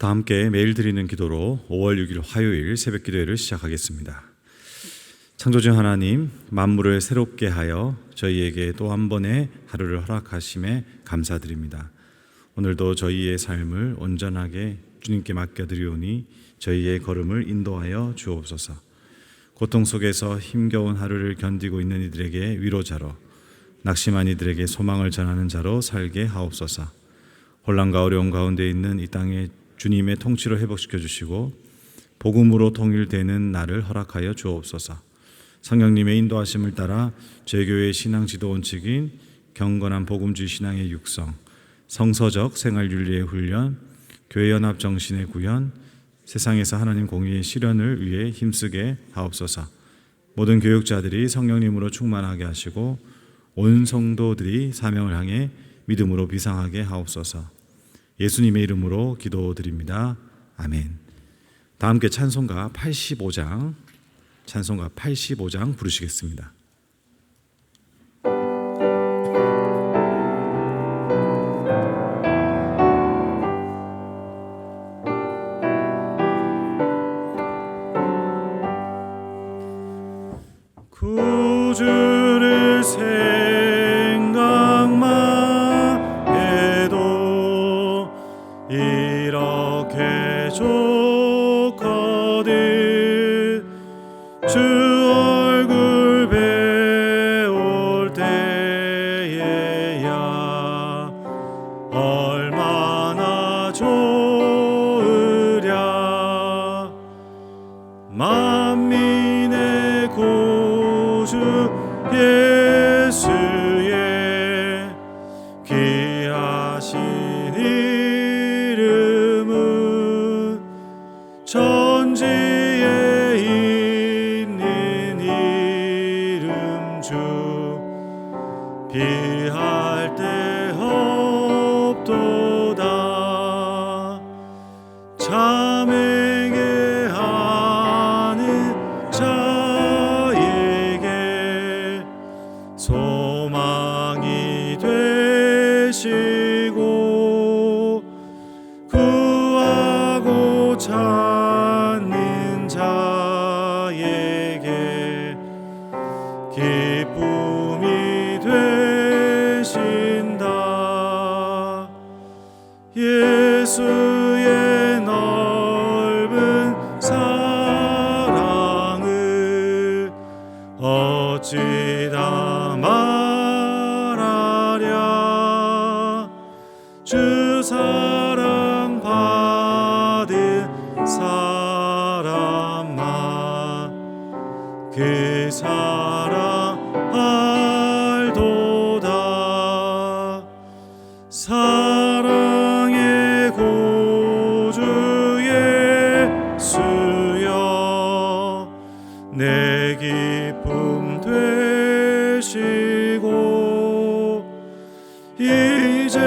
다 함께 매일 드리는 기도로 5월 6일 화요일 새벽 기도회를 시작하겠습니다. 창조주 하나님, 만물을 새롭게 하여 저희에게 또 한 번의 하루를 허락하심에 감사드립니다. 오늘도 저희의 삶을 온전하게 주님께 맡겨드리오니 저희의 걸음을 인도하여 주옵소서. 고통 속에서 힘겨운 하루를 견디고 있는 이들에게 위로자로, 낙심한 이들에게 소망을 전하는 자로 살게 하옵소서. 혼란과 어려움 가운데 있는 이 땅에 주님의 통치로 회복시켜 주시고 복음으로 통일되는 날을 허락하여 주옵소서. 성령님의 인도하심을 따라 제교회의 신앙 지도 원칙인 경건한 복음주의 신앙의 육성, 성서적 생활윤리의 훈련, 교회 연합 정신의 구현, 세상에서 하나님 공의의 실현을 위해 힘쓰게 하옵소서. 모든 교육자들이 성령님으로 충만하게 하시고 온 성도들이 사명을 향해 믿음으로 비상하게 하옵소서. 예수님의 이름으로 기도드립니다. 아멘. 다 함께 찬송가 85장 부르시겠습니다. 구주를 생각만 해도 이렇게 좋거든. 주 얼굴 배울 때에야 얼마나 좋으랴. 만민의 구주 예수의 귀하신 이름은 천지에 있는 이름 중 비할 데 없도다. 참에게 하는 자에게 소망이 되시고 구하고 찾는 자에게 기쁨이 되신다. 예수의 넓은 사랑을 어찌 다 말하랴. 주 사랑 받은 사람만 그 사랑 알도다. 사랑의 구주 예수여, 내 기쁨 되시고 이제로부터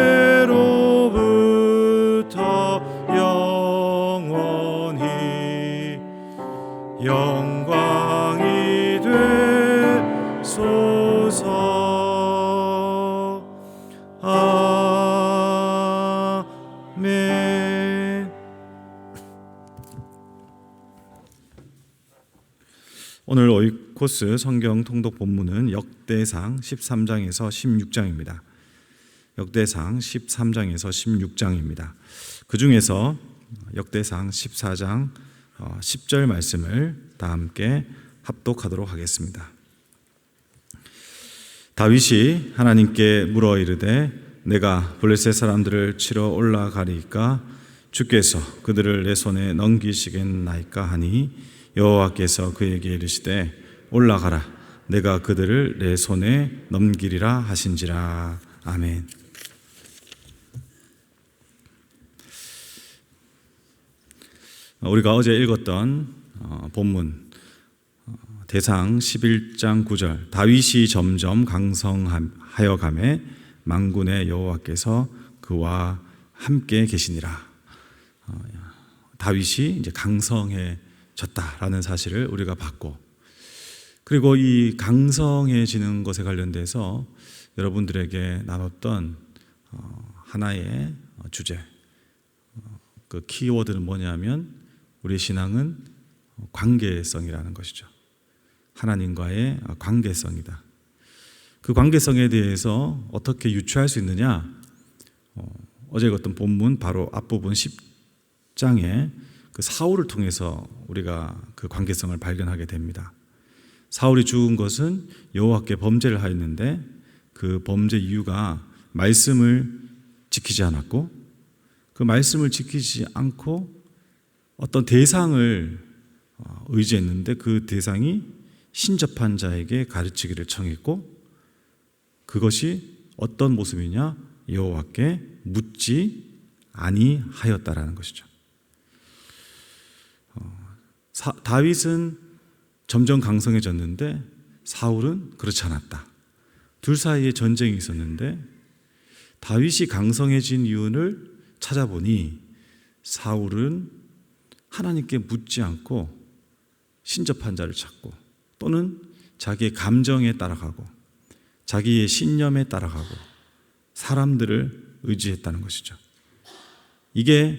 영원히 영광이 되소서. 아멘. 오늘 오이코스 성경 통독 본문은 역대상 13장에서 16장입니다. 역대상 13장에서 16장입니다. 그 중에서 역대상 14장 10절 말씀을 다 함께 합독하도록 하겠습니다. 다윗이 하나님께 물어 이르되 내가 블레셋 사람들을 치러 올라가리까 주께서 그들을 내 손에 넘기시겠나이까 하니 여호와께서 그에게 이르시되 올라가라, 내가 그들을 내 손에 넘기리라 하신지라. 아멘. 우리가 어제 읽었던 본문 대상 11장 9절, 다윗이 점점 강성하여 가매 만군의 여호와께서 그와 함께 계시니라. 다윗이 이제 강성해졌다라는 사실을 우리가 봤고, 그리고 이 강성해지는 것에 관련돼서 여러분들에게 나눴던 하나의 주제, 그 키워드는 뭐냐면 우리의 신앙은 관계성이라는 것이죠. 하나님과의 관계성이다. 그 관계성에 대해서 어떻게 유추할 수 있느냐? 어제 읽었던 본문 바로 앞부분 10장에 그 사울을 통해서 우리가 그 관계성을 발견하게 됩니다. 사울이 죽은 것은 여호와께 범죄를 하였는데 그 범죄 이유가 말씀을 지키지 않았고 그 말씀을 지키지 않고 어떤 대상을 의지했는데 그 대상이 신접한 자에게 가르치기를 청했고 그것이 어떤 모습이냐? 여호와께 묻지 아니하였다라는 것이죠. 다윗은 점점 강성해졌는데 사울은 그렇지 않았다. 둘 사이에 전쟁이 있었는데 다윗이 강성해진 이유를 찾아보니 사울은 하나님께 묻지 않고 신접한 자를 찾고 또는 자기의 감정에 따라가고 자기의 신념에 따라가고 사람들을 의지했다는 것이죠. 이게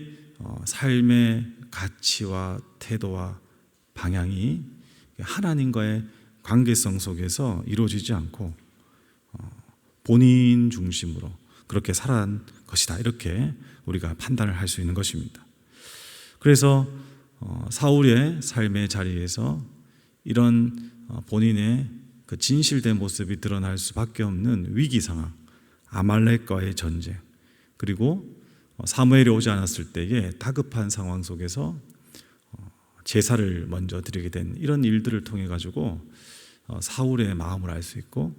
삶의 가치와 태도와 방향이 하나님과의 관계성 속에서 이루어지지 않고 본인 중심으로 그렇게 살아간 것이다. 이렇게 우리가 판단을 할 수 있는 것입니다. 그래서 사울의 삶의 자리에서 이런 본인의 그 진실된 모습이 드러날 수밖에 없는 위기 상황, 아말렉과의 전쟁, 그리고 사무엘이 오지 않았을 때의 다급한 상황 속에서 제사를 먼저 드리게 된 이런 일들을 통해 가지고 사울의 마음을 알 수 있고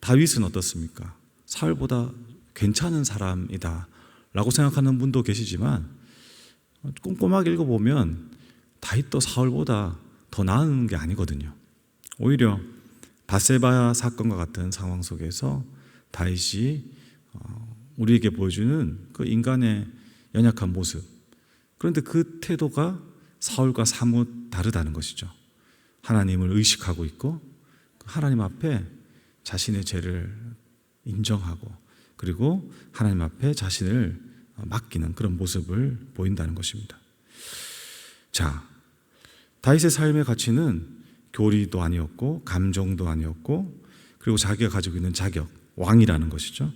다윗은 어떻습니까? 사울보다 괜찮은 사람이다 라고 생각하는 분도 계시지만 꼼꼼하게 읽어보면 다윗도 사울보다 더 나은 게 아니거든요. 오히려 밧세바 사건과 같은 상황 속에서 다윗이 우리에게 보여주는 그 인간의 연약한 모습, 그런데 그 태도가 사울과 사뭇 다르다는 것이죠. 하나님을 의식하고 있고 하나님 앞에 자신의 죄를 인정하고 그리고 하나님 앞에 자신을 맡기는 그런 모습을 보인다는 것입니다. 자, 다윗의 삶의 가치는 교리도 아니었고 감정도 아니었고 그리고 자기가 가지고 있는 자격, 왕이라는 것이죠.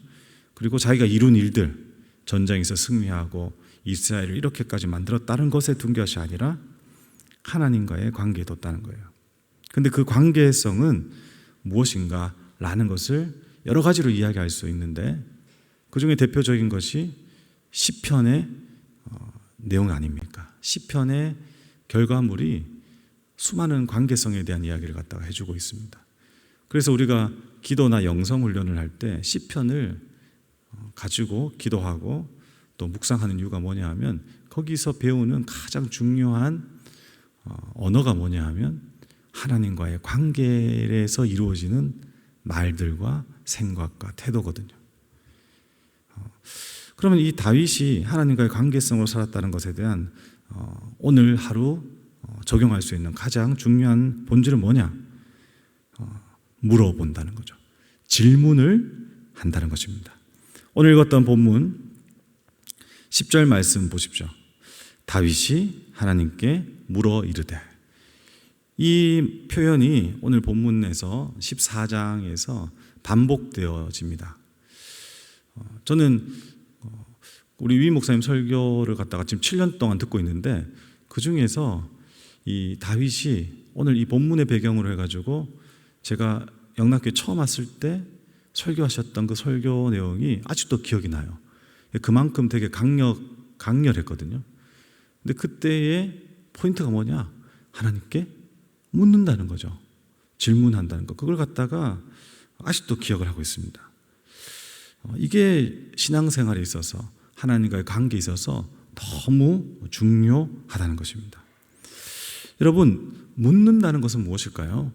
그리고 자기가 이룬 일들, 전쟁에서 승리하고 이스라엘을 이렇게까지 만들었다는 것에 둔 것이 아니라 하나님과의 관계에 뒀다는 거예요. 근데 그 관계성은 무엇인가 라는 것을 여러 가지로 이야기할 수 있는데 그 중에 대표적인 것이 시편의 내용 아닙니까? 시편의 결과물이 수많은 관계성에 대한 이야기를 갖다가 해주고 있습니다. 그래서 우리가 기도나 영성 훈련을 할 때 시편을 가지고 기도하고 또 묵상하는 이유가 뭐냐 하면 거기서 배우는 가장 중요한 언어가 뭐냐 하면 하나님과의 관계에서 이루어지는 말들과 생각과 태도거든요. 그러면 이 다윗이 하나님과의 관계성으로 살았다는 것에 대한 오늘 하루 적용할 수 있는 가장 중요한 본질은 뭐냐? 물어본다는 거죠. 질문을 한다는 것입니다. 오늘 읽었던 본문 10절 말씀 보십시오. 다윗이 하나님께 물어 이르되, 이 표현이 오늘 본문에서 14장에서 반복되어집니다. 저는 우리 위 목사님 설교를 갖다가 지금 7년 동안 듣고 있는데 그 중에서 이 다윗이 오늘 이 본문의 배경으로 해가지고 제가 영락교회 처음 왔을 때 설교하셨던 그 설교 내용이 아직도 기억이 나요. 그만큼 되게 강렬했거든요. 근데 그때의 포인트가 뭐냐? 하나님께 묻는다는 거죠. 질문한다는 거. 그걸 갖다가 아직도 기억을 하고 있습니다. 이게 신앙생활에 있어서 하나님과의 관계에 있어서 너무 중요하다는 것입니다. 여러분, 묻는다는 것은 무엇일까요?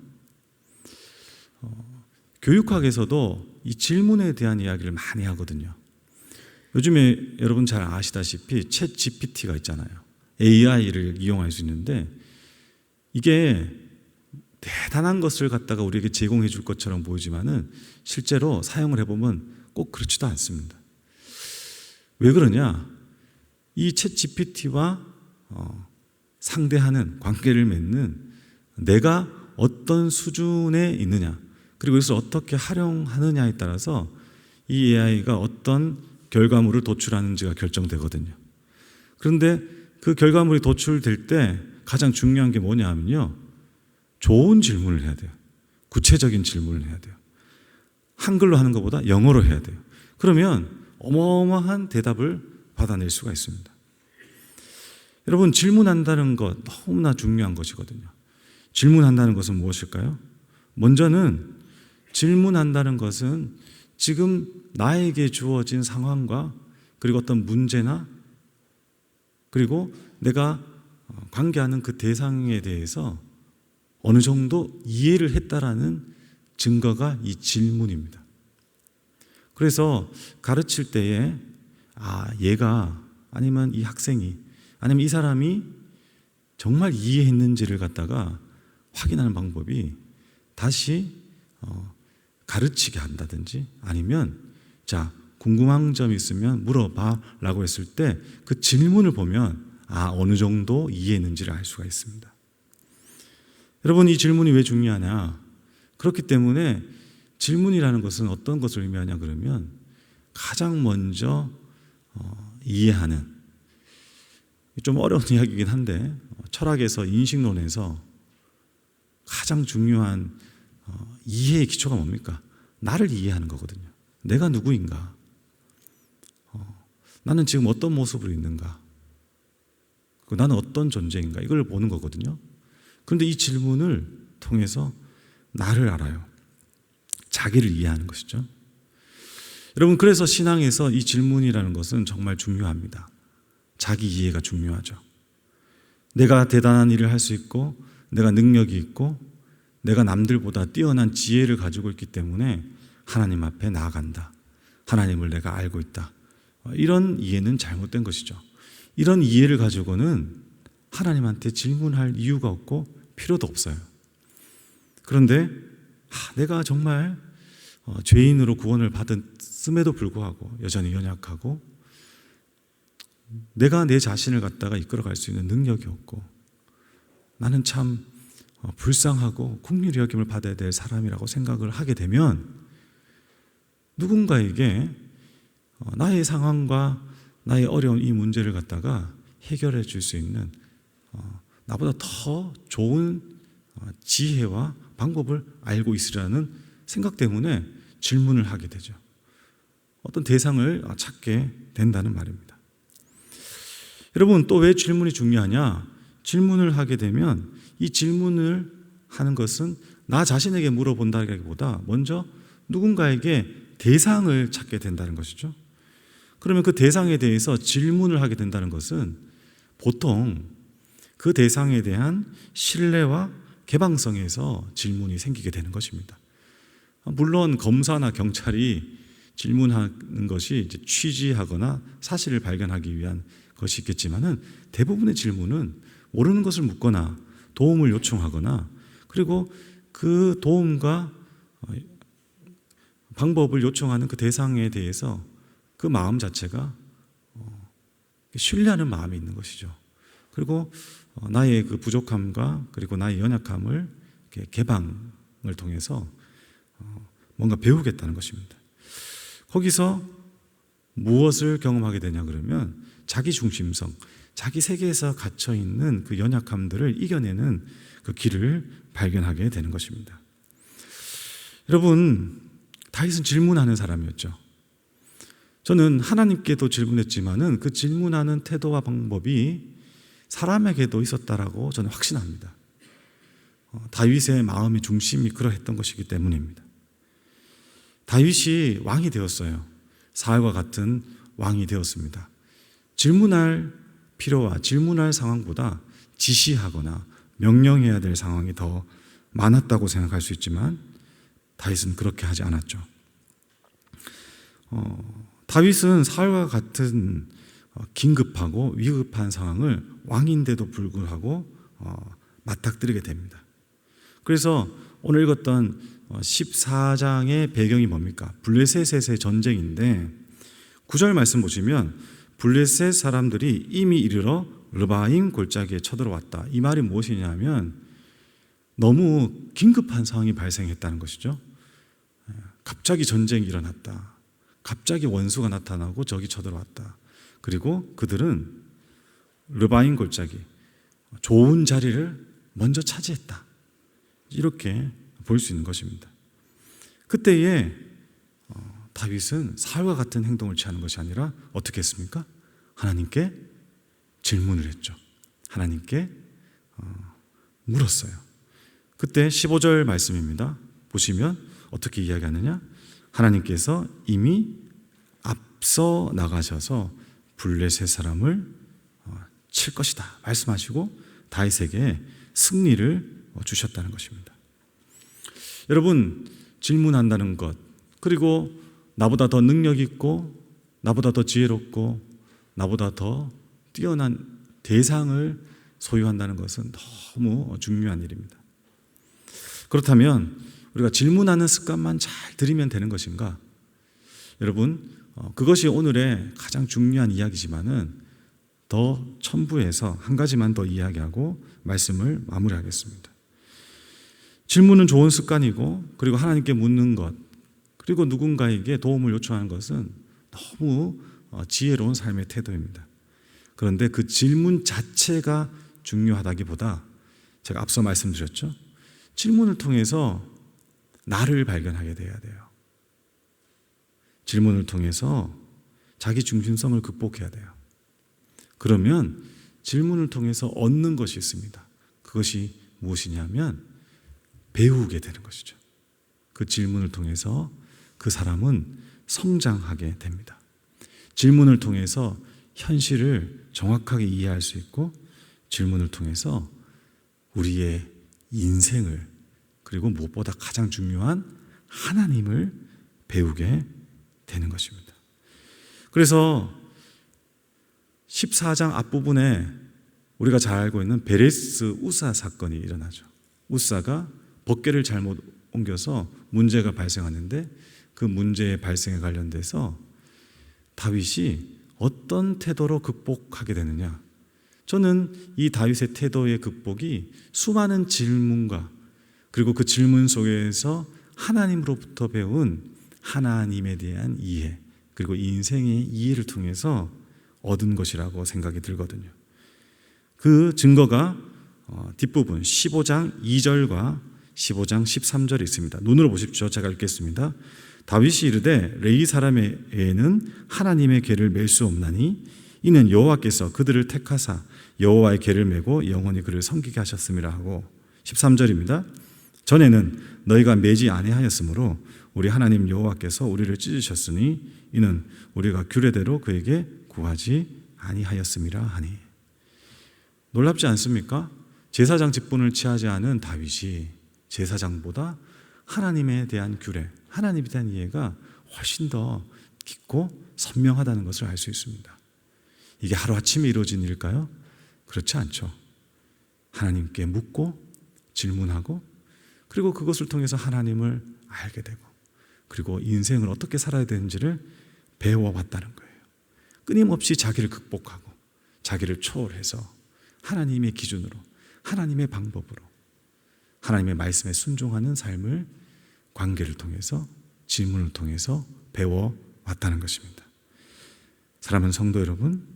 교육학에서도 이 질문에 대한 이야기를 많이 하거든요. 요즘에 여러분 잘 아시다시피 챗 GPT가 있잖아요. AI를 이용할 수 있는데 이게 대단한 것을 갖다가 우리에게 제공해 줄 것처럼 보이지만은 실제로 사용을 해보면 꼭 그렇지도 않습니다. 왜 그러냐? 이 챗 GPT와 상대하는 관계를 맺는 내가 어떤 수준에 있느냐, 그리고 이것을 어떻게 활용하느냐에 따라서 이 AI가 어떤 결과물을 도출하는지가 결정되거든요. 그런데 그 결과물이 도출될 때 가장 중요한 게 뭐냐 하면요, 좋은 질문을 해야 돼요. 구체적인 질문을 해야 돼요. 한글로 하는 것보다 영어로 해야 돼요. 그러면 어마어마한 대답을 받아낼 수가 있습니다. 여러분, 질문한다는 것 너무나 중요한 것이거든요. 질문한다는 것은 무엇일까요? 먼저는 질문한다는 것은 지금 나에게 주어진 상황과 그리고 어떤 문제나 그리고 내가 관계하는 그 대상에 대해서 어느 정도 이해를 했다라는 증거가 이 질문입니다. 그래서 가르칠 때에 얘가 아니면 이 학생이 아니면 이 사람이 정말 이해했는지를 갖다가 확인하는 방법이 다시 가르치게 한다든지 아니면 자, 궁금한 점이 있으면 물어봐 라고 했을 때 그 질문을 보면 어느 정도 이해했는지를 알 수가 있습니다. 여러분, 이 질문이 왜 중요하냐? 그렇기 때문에 질문이라는 것은 어떤 것을 의미하냐 그러면 가장 먼저 이해하는, 좀 어려운 이야기이긴 한데 철학에서 인식론에서 가장 중요한 이해의 기초가 뭡니까? 나를 이해하는 거거든요. 내가 누구인가? 나는 지금 어떤 모습으로 있는가? 나는 어떤 존재인가? 이걸 보는 거거든요. 그런데 이 질문을 통해서 나를 알아요. 자기를 이해하는 것이죠. 여러분, 그래서 신앙에서 이 질문이라는 것은 정말 중요합니다. 자기 이해가 중요하죠. 내가 대단한 일을 할 수 있고 내가 능력이 있고 내가 남들보다 뛰어난 지혜를 가지고 있기 때문에 하나님 앞에 나아간다. 하나님을 내가 알고 있다. 이런 이해는 잘못된 것이죠. 이런 이해를 가지고는 하나님한테 질문할 이유가 없고 필요도 없어요. 그런데 내가 정말 죄인으로 구원을 받았음에도 불구하고 여전히 연약하고 내가 내 자신을 갖다가 이끌어갈 수 있는 능력이 없고 나는 참 불쌍하고 긍휼히 여김을 받아야 될 사람이라고 생각을 하게 되면 누군가에게 나의 상황과 나의 어려운 이 문제를 갖다가 해결해 줄 수 있는 나보다 더 좋은 지혜와 방법을 알고 있으라는 생각 때문에 질문을 하게 되죠. 어떤 대상을 찾게 된다는 말입니다. 여러분, 또 왜 질문이 중요하냐? 질문을 하게 되면 이 질문을 하는 것은 나 자신에게 물어본다기보다 먼저 누군가에게 대상을 찾게 된다는 것이죠. 그러면 그 대상에 대해서 질문을 하게 된다는 것은 보통 그 대상에 대한 신뢰와 개방성에서 질문이 생기게 되는 것입니다. 물론 검사나 경찰이 질문하는 것이 이제 취지하거나 사실을 발견하기 위한 것이 있겠지만은 대부분의 질문은 모르는 것을 묻거나 도움을 요청하거나 그리고 그 도움과 방법을 요청하는 그 대상에 대해서 그 마음 자체가 신뢰하는 마음이 있는 것이죠. 그리고 나의 그 부족함과 그리고 나의 연약함을 개방을 통해서 뭔가 배우겠다는 것입니다. 거기서 무엇을 경험하게 되냐 그러면 자기 중심성, 자기 세계에서 갇혀 있는 그 연약함들을 이겨내는 그 길을 발견하게 되는 것입니다. 여러분, 다윗은 질문하는 사람이었죠. 저는 하나님께도 질문했지만은 그 질문하는 태도와 방법이 사람에게도 있었다라고 저는 확신합니다. 다윗의 마음의 중심이 그러했던 것이기 때문입니다. 다윗이 왕이 되었어요. 사울과 같은 왕이 되었습니다. 질문할 필요와 질문할 상황보다 지시하거나 명령해야 될 상황이 더 많았다고 생각할 수 있지만 다윗은 그렇게 하지 않았죠. 다윗은 사울과 같은 긴급하고 위급한 상황을 왕인데도 불구하고 맞닥뜨리게 됩니다. 그래서 오늘 읽었던 14장의 배경이 뭡니까? 블레셋의 전쟁인데 9절 말씀 보시면 블레셋 사람들이 이미 이르러 르바임 골짜기에 쳐들어왔다. 이 말이 무엇이냐면 너무 긴급한 상황이 발생했다는 것이죠. 갑자기 전쟁이 일어났다. 갑자기 원수가 나타나고 적이 쳐들어왔다. 그리고 그들은 르바임 골짜기, 좋은 자리를 먼저 차지했다. 이렇게 볼 수 있는 것입니다. 그때에 다윗은 사울과 같은 행동을 취하는 것이 아니라 어떻게 했습니까? 하나님께 질문을 했죠. 하나님께 물었어요. 그때 15절 말씀입니다. 보시면 어떻게 이야기하느냐? 하나님께서 이미 앞서 나가셔서 블레셋 사람을 칠 것이다 말씀하시고 다윗에게 승리를 주셨다는 것입니다. 여러분, 질문한다는 것, 그리고 나보다 더 능력 있고 나보다 더 지혜롭고 나보다 더 뛰어난 대상을 소유한다는 것은 너무 중요한 일입니다. 그렇다면 우리가 질문하는 습관만 잘 들이면 되는 것인가? 여러분, 그것이 오늘의 가장 중요한 이야기지만은 더 첨부해서 한 가지만 더 이야기하고 말씀을 마무리하겠습니다. 질문은 좋은 습관이고, 그리고 하나님께 묻는 것, 그리고 누군가에게 도움을 요청하는 것은 너무 지혜로운 삶의 태도입니다. 그런데 그 질문 자체가 중요하다기보다 제가 앞서 말씀드렸죠. 질문을 통해서 나를 발견하게 돼야 돼요. 질문을 통해서 자기 중심성을 극복해야 돼요. 그러면 질문을 통해서 얻는 것이 있습니다. 그것이 무엇이냐면 배우게 되는 것이죠. 그 질문을 통해서 그 사람은 성장하게 됩니다. 질문을 통해서 현실을 정확하게 이해할 수 있고, 질문을 통해서 우리의 인생을, 그리고 무엇보다 가장 중요한 하나님을 배우게 되는 것입니다. 그래서 14장 앞부분에 우리가 잘 알고 있는 베레스 우사 사건이 일어나죠. 우사가 법궤를 잘못 옮겨서 문제가 발생하는데, 그 문제의 발생에 관련돼서 다윗이 어떤 태도로 극복하게 되느냐? 저는 이 다윗의 태도의 극복이 수많은 질문과, 그리고 그 질문 속에서 하나님으로부터 배운 하나님에 대한 이해, 그리고 인생의 이해를 통해서 얻은 것이라고 생각이 들거든요. 그 증거가 뒷부분 15장 2절과 15장 13절에 있습니다. 눈으로 보십시오. 제가 읽겠습니다. 다윗이 이르되 레위 사람의 애는 하나님의 궤를 맬 수 없나니 이는 여호와께서 그들을 택하사 여호와의 궤를 메고 영원히 그를 섬기게 하셨음이라 하고, 13절입니다. 전에는 너희가 매지 아니하였으므로 우리 하나님 여호와께서 우리를 찢으셨으니 이는 우리가 규례대로 그에게 구하지 아니하였음이라 하니. 놀랍지 않습니까? 제사장 직분을 취하지 않은 다윗이 제사장보다 하나님에 대한 규례, 하나님에 대한 이해가 훨씬 더 깊고 선명하다는 것을 알 수 있습니다. 이게 하루아침에 이루어진 일일까요? 그렇지 않죠. 하나님께 묻고 질문하고, 그리고 그것을 통해서 하나님을 알게 되고, 그리고 인생을 어떻게 살아야 되는지를 배워왔다는 거예요. 끊임없이 자기를 극복하고 자기를 초월해서 하나님의 기준으로, 하나님의 방법으로, 하나님의 말씀에 순종하는 삶을 관계를 통해서, 질문을 통해서 배워왔다는 것입니다. 사랑하는 성도 여러분,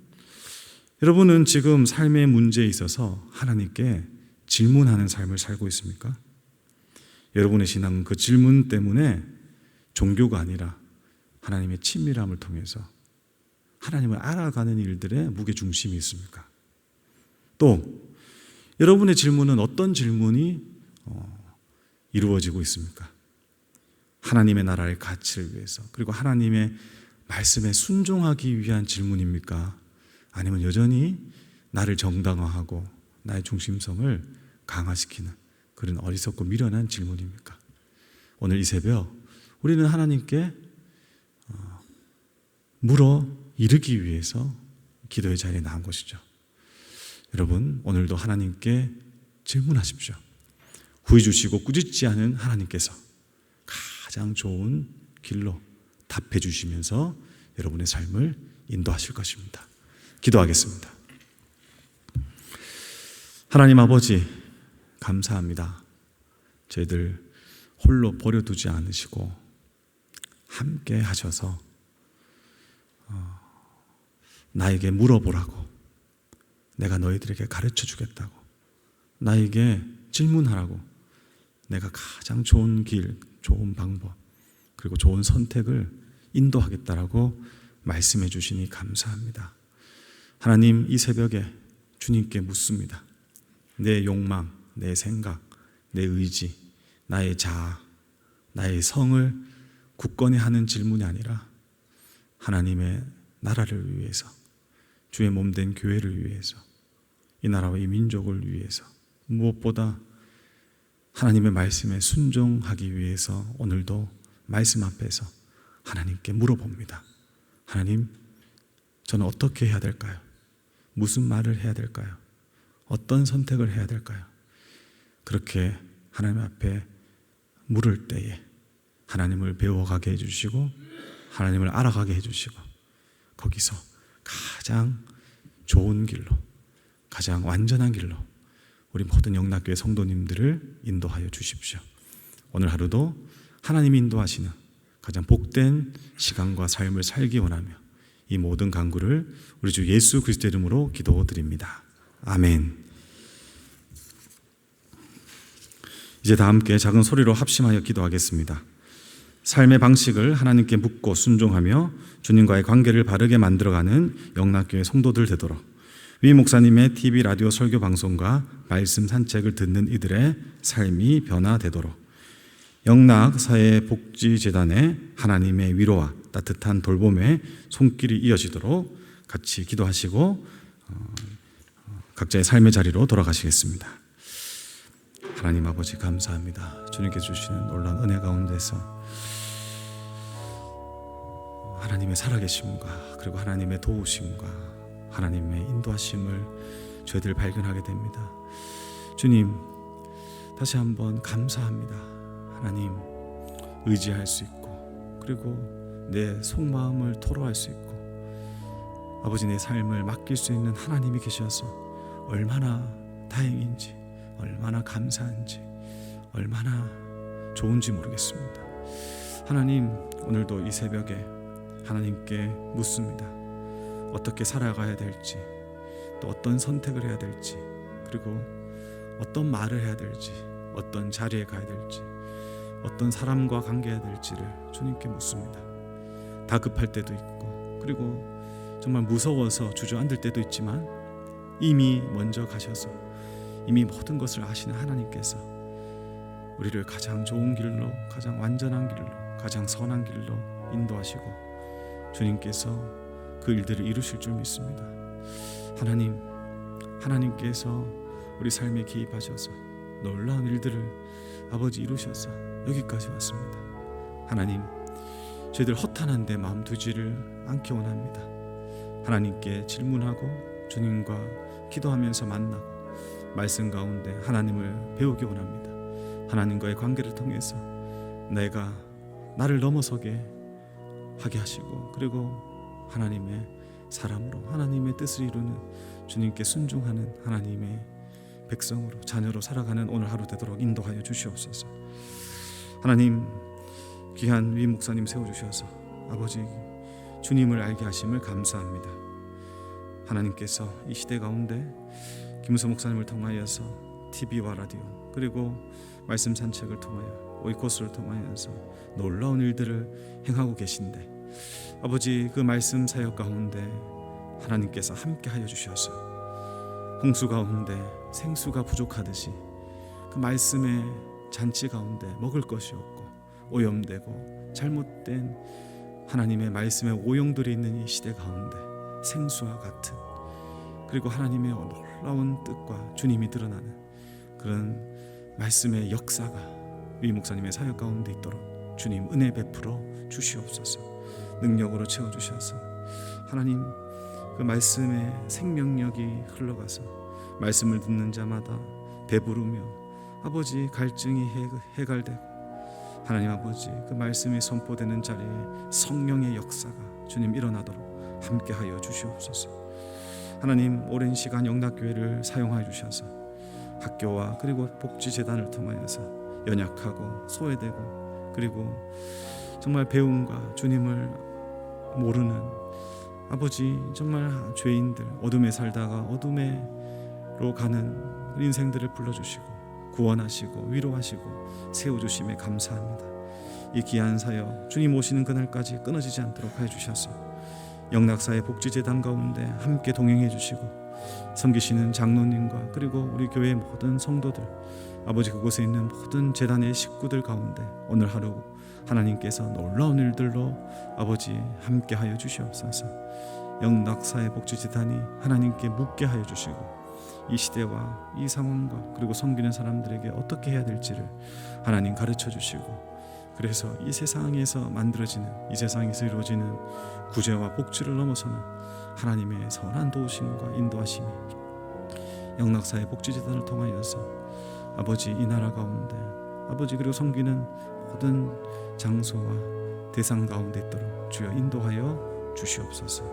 여러분은 지금 삶의 문제에 있어서 하나님께 질문하는 삶을 살고 있습니까? 여러분의 신앙은 그 질문 때문에 종교가 아니라 하나님의 친밀함을 통해서 하나님을 알아가는 일들에 무게중심이 있습니까? 또 여러분의 질문은 어떤 질문이 이루어지고 있습니까? 하나님의 나라의 가치를 위해서, 그리고 하나님의 말씀에 순종하기 위한 질문입니까? 아니면 여전히 나를 정당화하고 나의 중심성을 강화시키는 그런 어리석고 미련한 질문입니까? 오늘 이 새벽 우리는 하나님께 물어 이르기 위해서 기도의 자리에 나온 것이죠. 여러분, 오늘도 하나님께 질문하십시오. 후회 주시고 꾸짖지 않은 하나님께서 가장 좋은 길로 답해 주시면서 여러분의 삶을 인도하실 것입니다. 기도하겠습니다. 하나님 아버지, 감사합니다. 저희들 홀로 버려두지 않으시고 함께 하셔서 나에게 물어보라고, 내가 너희들에게 가르쳐 주겠다고, 나에게 질문하라고, 내가 가장 좋은 길, 좋은 방법, 그리고 좋은 선택을 인도하겠다라고 말씀해 주시니 감사합니다. 하나님, 이 새벽에 주님께 묻습니다. 내 욕망, 내 생각, 내 의지, 나의 자아, 나의 성을 굳건히 하는 질문이 아니라 하나님의 나라를 위해서, 주의 몸된 교회를 위해서, 이 나라와 이 민족을 위해서, 무엇보다 하나님의 말씀에 순종하기 위해서 오늘도 말씀 앞에서 하나님께 물어봅니다. 하나님, 저는 어떻게 해야 될까요? 무슨 말을 해야 될까요? 어떤 선택을 해야 될까요? 그렇게 하나님 앞에 물을 때에 하나님을 배워가게 해주시고 하나님을 알아가게 해주시고 거기서 가장 좋은 길로, 가장 완전한 길로 우리 모든 영락교회 성도님들을 인도하여 주십시오. 오늘 하루도 하나님이 인도하시는 가장 복된 시간과 삶을 살기 원하며 이 모든 간구를 우리 주 예수 그리스도 이름으로 기도드립니다. 아멘. 이제 다 함께 작은 소리로 합심하여 기도하겠습니다. 삶의 방식을 하나님께 묻고 순종하며 주님과의 관계를 바르게 만들어가는 영락교회 성도들 되도록 위 목사님의 TV 라디오 설교 방송과 말씀 산책을 듣는 이들의 삶이 변화되도록 영락사회복지재단의 하나님의 위로와 따뜻한 돌봄의 손길이 이어지도록 같이 기도하시고 각자의 삶의 자리로 돌아가시겠습니다. 하나님 아버지, 감사합니다. 주님께서 주시는 놀라운 은혜 가운데서 하나님의 살아계심과 그리고 하나님의 도우심과 하나님의 인도하심을 저희들 발견하게 됩니다. 주님, 다시 한번 감사합니다. 하나님, 의지할 수 있고 그리고 내 속마음을 토로할 수 있고 아버지, 내 삶을 맡길 수 있는 하나님이 계셔서 얼마나 다행인지, 얼마나 감사한지, 얼마나 좋은지 모르겠습니다. 하나님, 오늘도 이 새벽에 하나님께 묻습니다. 어떻게 살아가야 될지, 또 어떤 선택을 해야 될지, 그리고 어떤 말을 해야 될지, 어떤 자리에 가야 될지, 어떤 사람과 관계해야 될지를 주님께 묻습니다. 다급할 때도 있고 그리고 정말 무서워서 주저앉을 때도 있지만 이미 먼저 가셔서 이미 모든 것을 아시는 하나님께서 우리를 가장 좋은 길로, 가장 완전한 길로, 가장 선한 길로 인도하시고 주님께서 그 일들을 이루실 줄 믿습니다. 하나님, 하나님께서 우리 삶에 개입하셔서 놀라운 일들을 아버지 이루셔서 여기까지 왔습니다. 하나님, 저희들 허탄한데 마음 두지를 않기 원합니다. 하나님께 질문하고 주님과 기도하면서 만나고 말씀 가운데 하나님을 배우기 원합니다. 하나님과의 관계를 통해서 내가 나를 넘어서게 하게 하시고 그리고 하나님의 사람으로 하나님의 뜻을 이루는 주님께 순종하는 하나님의 백성으로, 자녀로 살아가는 오늘 하루 되도록 인도하여 주시옵소서. 하나님, 귀한 위 목사님 세워주셔서 아버지 주님을 알게 하심을 감사합니다. 하나님께서 이 시대 가운데 김우서 목사님을 통하여서 TV와 라디오 그리고 말씀 산책을 통하여 오이코스를 통하여서 놀라운 일들을 행하고 계신데 아버지, 그 말씀 사역 가운데 하나님께서 함께 하여 주셔서 홍수 가운데 생수가 부족하듯이 그 말씀의 잔치 가운데 먹을 것이 없고 오염되고 잘못된 하나님의 말씀의 오용들이 있는 이 시대 가운데 생수와 같은 그리고 하나님의 놀라운 뜻과 주님이 드러나는 그런 말씀의 역사가 위 목사님의 사역 가운데 있도록 주님 은혜 베풀어 주시옵소서. 능력으로 채워주셔서 하나님, 그 말씀의 생명력이 흘러가서 말씀을 듣는 자마다 배부르며 아버지 갈증이 해갈되고 하나님 아버지 그 말씀이 선포되는 자리에 성령의 역사가 주님 일어나도록 함께하여 주시옵소서. 하나님, 오랜 시간 영락교회를 사용하여 주셔서 학교와 그리고 복지재단을 통하여서 연약하고 소외되고 그리고 정말 배움과 주님을 모르는 아버지, 정말 죄인들, 어둠에 살다가 어둠에로 가는 인생들을 불러주시고 구원하시고 위로하시고 세워주심에 감사합니다. 이 귀한 사역 주님 오시는 그날까지 끊어지지 않도록 하여 주셔서 영락사의 복지재단 가운데 함께 동행해 주시고 섬기시는 장로님과 그리고 우리 교회의 모든 성도들, 아버지, 그곳에 있는 모든 재단의 식구들 가운데 오늘 하루 하나님께서 놀라운 일들로 아버지 함께하여 주시옵소서. 영락사의 복지재단이 하나님께 묻게 하여 주시고 이 시대와 이 상황과 그리고 섬기는 사람들에게 어떻게 해야 될지를 하나님 가르쳐 주시고, 그래서 이 세상에서 만들어지는, 이 세상에서 이루어지는 구제와 복지를 넘어서는 하나님의 선한 도우심과 인도하심이 영락사의 복지재단을 통하여서 아버지, 이 나라 가운데 아버지 그리고 섬기는 모든 장소와 대상 가운데 있도록 주여 인도하여 주시옵소서.